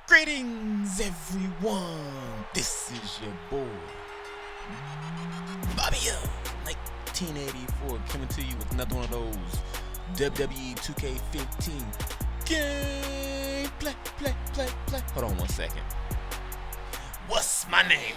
Greetings, everyone. This is your boy, Bobbya1984, coming to you with another one of those WWE 2K15 game play. Hold on one second. What's my name?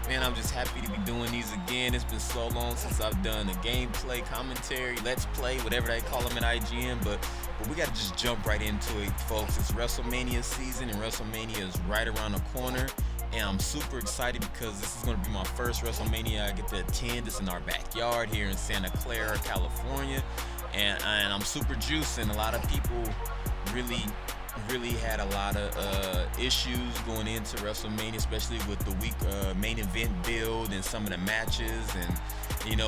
Man, I'm just happy to be doing these again. It's been so long since I've done a gameplay, commentary, let's play, whatever they call them at IGN, but we gotta just jump right into it, folks. It's Wrestlemania season, and Wrestlemania is right around the corner, and I'm super excited because this is gonna be my first Wrestlemania I get to attend. It's in our backyard here in Santa Clara, California, and I'm super juiced, and a lot of people really had a lot of issues going into WrestleMania, especially with the week main event build and some of the matches, and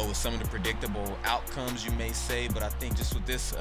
with some of the predictable outcomes, you may say. But I think just with this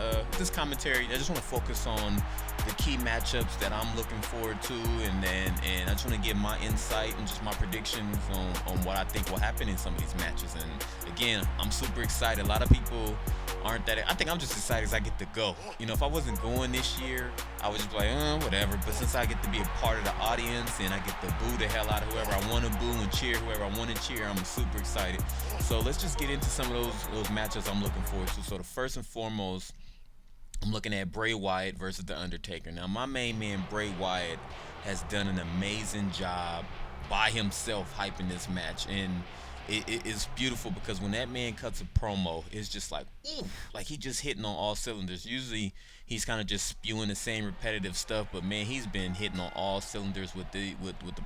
commentary, I just want to focus on the key matchups that I'm looking forward to, and I just want to give my insight and just my predictions on what I think will happen in some of these matches. And again, I'm super excited. A lot of people aren't that. I think I'm just excited as I get to go. If I wasn't going this year, I would just be like, whatever. But since I get to be a part of the audience and I get to boo the hell out of whoever I want to boo and cheer whoever I want to cheer, I'm super excited. So let's just get into some of those matchups I'm looking forward to. So the first and foremost, I'm looking at Bray Wyatt versus the Undertaker. Now, my main man Bray Wyatt has done an amazing job by himself hyping this match, and it's beautiful because when that man cuts a promo, it's just like, oof, like he just hitting on all cylinders. Usually he's kind of just spewing the same repetitive stuff, but man, he's been hitting on all cylinders with the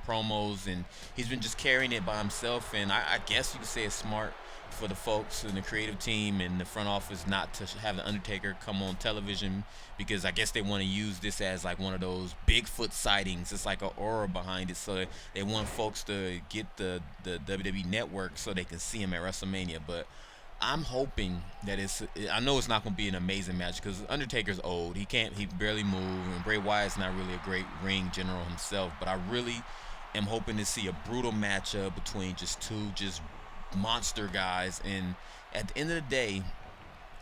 promos, and he's been just carrying it by himself. And I guess you could say it's smart for the folks in the creative team and the front office not to have the Undertaker come on television, because I guess they want to use this as like one of those Bigfoot sightings. It's like an aura behind it, so they want folks to get the WWE network so they can see him at WrestleMania. But I'm hoping that I know it's not going to be an amazing match because Undertaker's old. He barely move, and Bray Wyatt's not really a great ring general himself. But I really am hoping to see a brutal matchup between two monster guys. And at the end of the day,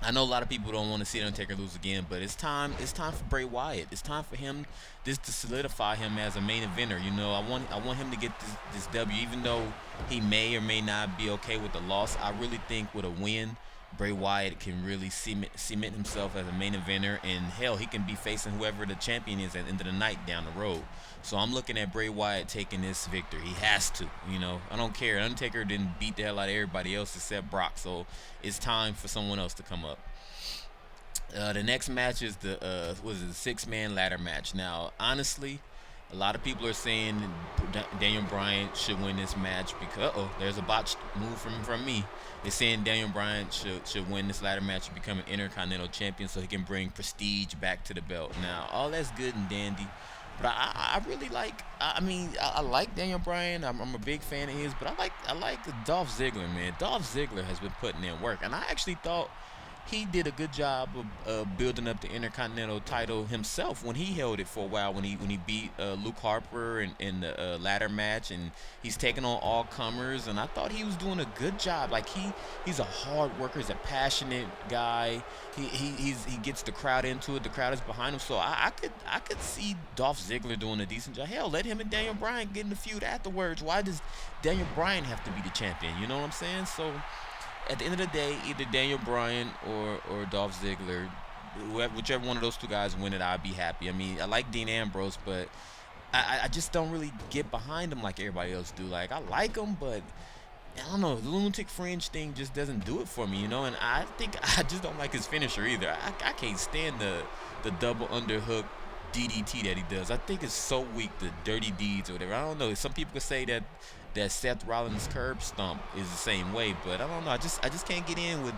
I know a lot of people don't want to see Undertaker lose again, but it's time for Bray Wyatt. It's time for him to solidify him as a main eventer. I want him to get this W, even though he may or may not be okay with the loss. I really think with a win, Bray Wyatt can really cement himself as a main eventer, and hell, he can be facing whoever the champion is at the end of the night down the road. So I'm looking at Bray Wyatt taking this victory. He has to, I don't care. Undertaker didn't beat the hell out of everybody else except Brock, so it's time for someone else to come up. The next match is the 6-man ladder match. Now, honestly, a lot of people are saying Daniel Bryan should win this match because there's a botched move from me. They're saying Daniel Bryan should win this ladder match and become an Intercontinental Champion so he can bring prestige back to the belt. Now, all that's good and dandy, but I really like. I like Daniel Bryan. I'm a big fan of his, but I like Dolph Ziggler, man. Dolph Ziggler has been putting in work, and I actually thought he did a good job of building up the Intercontinental title himself when he held it for a while, when he beat Luke Harper in the ladder match, and he's taking on all comers, and I thought he was doing a good job. Like he's a hard worker, he's a passionate guy. He gets the crowd into it. The crowd is behind him, so I could see Dolph Ziggler doing a decent job. Hell, let him and Daniel Bryan get in the feud afterwards. Why does Daniel Bryan have to be the champion? You know what I'm saying? So at the end of the day, either Daniel Bryan or Dolph Ziggler, whichever one of those two guys win it, I'd be happy. I like Dean Ambrose, but I just don't really get behind him like everybody else do. Like, I like him, but I don't know, the lunatic fringe thing just doesn't do it for me, And I think I just don't like his finisher either. I can't stand the double underhook DDT that he does. I think it's so weak, the dirty deeds or whatever. I don't know. Some people could say that Seth Rollins' curb stomp is the same way, but I don't know. I just can't get in with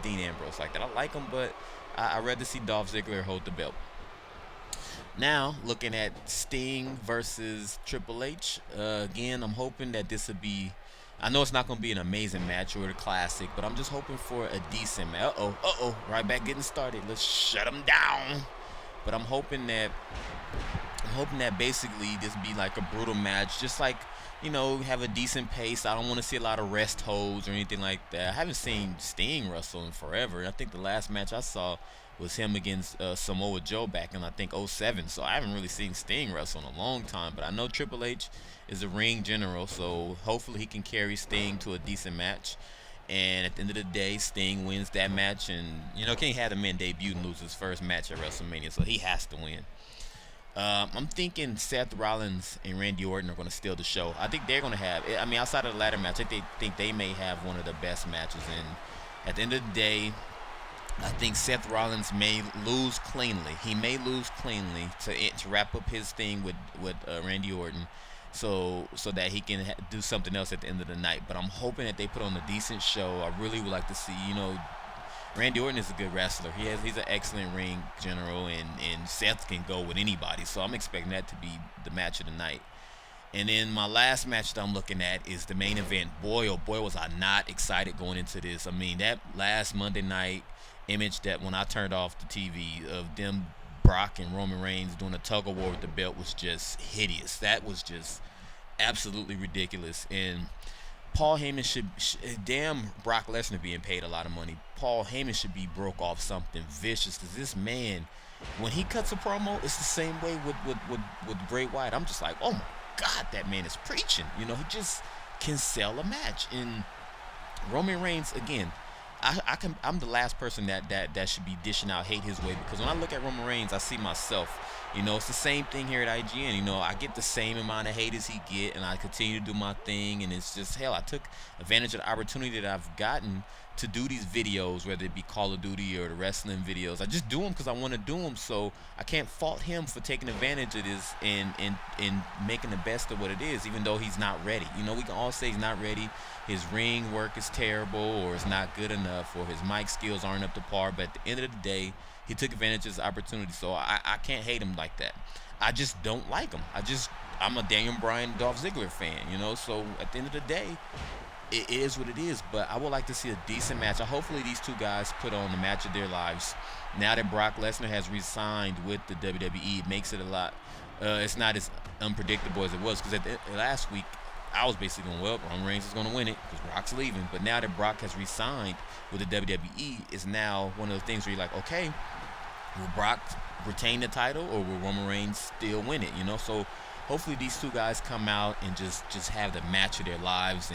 Dean Ambrose like that. I like him, but I'd rather see Dolph Ziggler hold the belt. Now, looking at Sting versus Triple H. Again, I'm hoping that this will be, I know it's not going to be an amazing match or a classic, but I'm just hoping for a decent match. Right back getting started. Let's shut him down. But I'm hoping that I'm hoping that basically this be like a brutal match, just like, have a decent pace. I don't want to see a lot of rest holds or anything like that. I haven't seen Sting wrestle in forever. I think the last match I saw was him against Samoa Joe back in I think '07. So I haven't really seen Sting wrestle in a long time. But I know Triple H is a ring general, so hopefully he can carry Sting to a decent match. And at the end of the day, Sting wins that match, and can't have the man debut and lose his first match at WrestleMania, so he has to win. I'm thinking Seth Rollins and Randy Orton are going to steal the show. I think they're going to have, outside of the ladder match, I think they may have one of the best matches. And at the end of the day, I think Seth Rollins may lose cleanly. He may lose cleanly to wrap up his thing with Randy Orton, so that he can do something else at the end of the night. But I'm hoping that they put on a decent show. I really would like to see, Randy Orton is a good wrestler. He's an excellent ring general, and Seth can go with anybody. So I'm expecting that to be the match of the night. And then my last match that I'm looking at is the main event. Boy, oh boy, was I not excited going into this. That last Monday night image that when I turned off the TV of them, Brock and Roman Reigns doing a tug of war with the belt, was just hideous. That was just absolutely ridiculous. And Paul Heyman damn Brock Lesnar being paid a lot of money. Paul Heyman should be broke off something vicious, because this man, when he cuts a promo, it's the same way with Bray Wyatt. I'm just like, oh my God, that man is preaching. He just can sell a match. And Roman Reigns, again, I'm the last person that should be dishing out hate his way, because when I look at Roman Reigns, I see myself. It's the same thing here at IGN. I get the same amount of hate as he get, and I continue to do my thing. And it's just, hell, I took advantage of the opportunity that I've gotten to do these videos, whether it be Call of Duty or the wrestling videos. I just do them because I want to do them, so I can't fault him for taking advantage of this and making the best of what it is, even though he's not ready. We can all say he's not ready. His ring work is terrible, or it's not good enough, or his mic skills aren't up to par. But at the end of the day, he took advantage of his opportunity, so I can't hate him like that. I just don't like him. I'm a Daniel Bryan, Dolph Ziggler fan, so at the end of the day, it is what it is. But I would like to see a decent match. Hopefully these two guys put on the match of their lives. Now that Brock Lesnar has re-signed with the WWE, it makes it a lot, it's not as unpredictable as it was, because last week, I was basically going, well, Roman Reigns is going to win it because Brock's leaving. But now that Brock has re-signed with the WWE, it's now one of the things where you're like, okay, will Brock retain the title, or will Roman Reigns still win it? So hopefully these two guys come out and just have the match of their lives.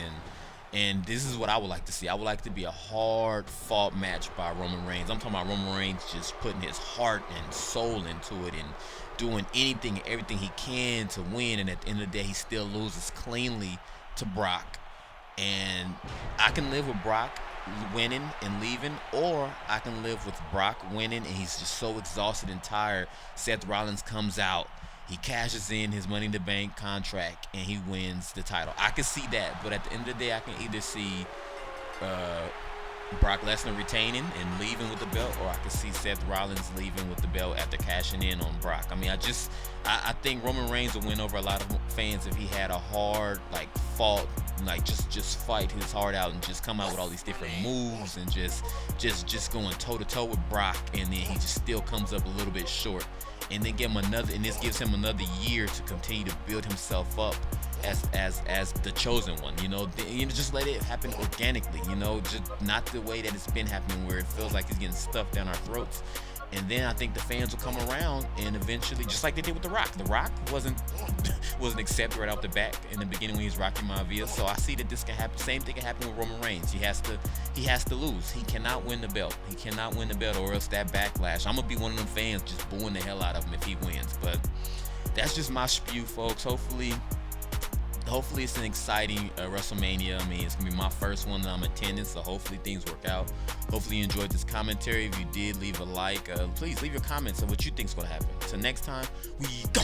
And this is what I would like to see. I would like to be a hard-fought match by Roman Reigns. I'm talking about Roman Reigns just putting his heart and soul into it and doing anything and everything he can to win, and at the end of the day, he still loses cleanly to Brock. And I can live with Brock winning and leaving, or I can live with Brock winning and he's just so exhausted and tired. Seth Rollins comes out, he cashes in his Money in the Bank contract, and he wins the title. I can see that, but at the end of the day, I can either see Brock Lesnar retaining and leaving with the belt, or I can see Seth Rollins leaving with the belt after cashing in on Brock. I think Roman Reigns will win over a lot of fans if he had a hard, fought, just fight his heart out and just come out with all these different moves and just going toe to toe with Brock, and then he just still comes up a little bit short. And then this gives him another year to continue to build himself up as the chosen one. Just let it happen organically. Just not the way that it's been happening, where it feels like it's getting stuffed down our throats. And then I think the fans will come around, and eventually, just like they did with The Rock. The Rock wasn't accepted right off the bat in the beginning when he was Rocky Maivia. So I see that this can happen. Same thing can happen with Roman Reigns. He has to lose. He cannot win the belt. He cannot win the belt, or else that backlash. I'm gonna be one of them fans just booing the hell out of him if he wins. But that's just my spew, folks. Hopefully it's an exciting WrestleMania. It's going to be my first one that I'm attending, so hopefully things work out. Hopefully you enjoyed this commentary. If you did, leave a like. Please leave your comments on what you think is going to happen. Till next time, we go.